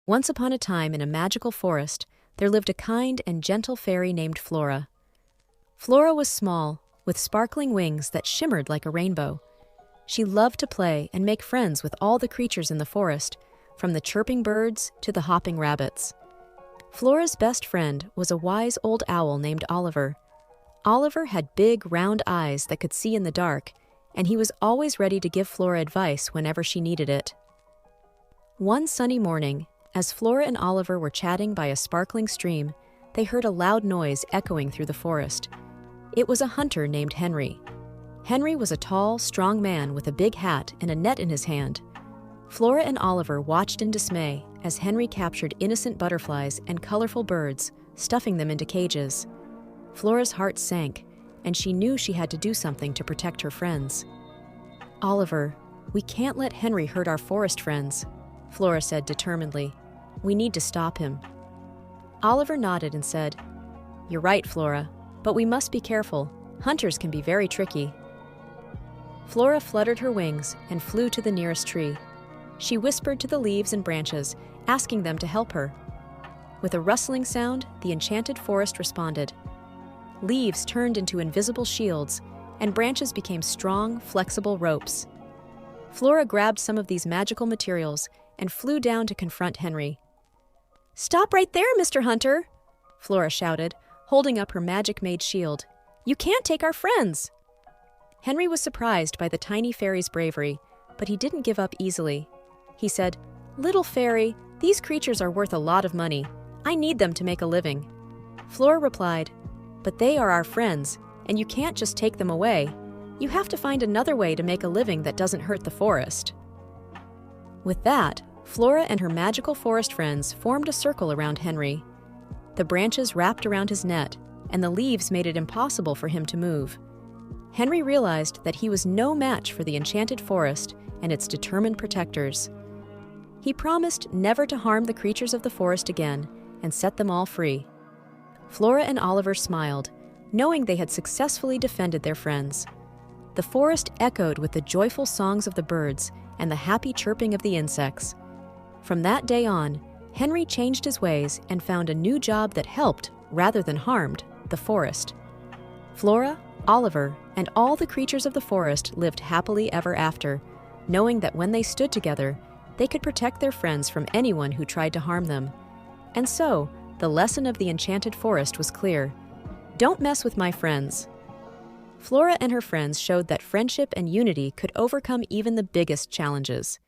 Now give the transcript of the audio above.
Once upon a time in a magical forest, there lived a kind and gentle fairy named Flora. Flora was small, with sparkling wings that shimmered like a rainbow. She loved to play and make friends with all the creatures in the forest, from the chirping birds to the hopping rabbits. Flora's best friend was a wise old owl named Oliver. Oliver had big, round eyes that could see in the dark, and he was always ready to give Flora advice whenever she needed it. One sunny morning, as Flora and Oliver were chatting by a sparkling stream, they heard a loud noise echoing through the forest. It was a hunter named Henry. Henry was a tall, strong man with a big hat and a net in his hand. Flora and Oliver watched in dismay as Henry captured innocent butterflies and colorful birds, stuffing them into cages. Flora's heart sank, and she knew she had to do something to protect her friends. "Oliver, we can't let Henry hurt our forest friends," Flora said determinedly. "We need to stop him." Oliver nodded and said, "You're right, Flora, but we must be careful. Hunters can be very tricky." Flora fluttered her wings and flew to the nearest tree. She whispered to the leaves and branches, asking them to help her. With a rustling sound, the enchanted forest responded. Leaves turned into invisible shields, and branches became strong, flexible ropes. Flora grabbed some of these magical materials and flew down to confront Henry. "Stop right there, Mr. Hunter!" Flora shouted, holding up her magic-made shield. "You can't take our friends!" Henry was surprised by the tiny fairy's bravery, but he didn't give up easily. He said, "Little fairy, these creatures are worth a lot of money. I need them to make a living." Flora replied, "But they are our friends, and you can't just take them away. You have to find another way to make a living that doesn't hurt the forest." With that, Flora and her magical forest friends formed a circle around Henry. The branches wrapped around his net, and the leaves made it impossible for him to move. Henry realized that he was no match for the enchanted forest and its determined protectors. He promised never to harm the creatures of the forest again and set them all free. Flora and Oliver smiled, knowing they had successfully defended their friends. The forest echoed with the joyful songs of the birds and the happy chirping of the insects. From that day on, Henry changed his ways and found a new job that helped, rather than harmed, the forest. Flora, Oliver, and all the creatures of the forest lived happily ever after, knowing that when they stood together, they could protect their friends from anyone who tried to harm them. And so, the lesson of the enchanted forest was clear. Don't mess with my friends. Flora and her friends showed that friendship and unity could overcome even the biggest challenges.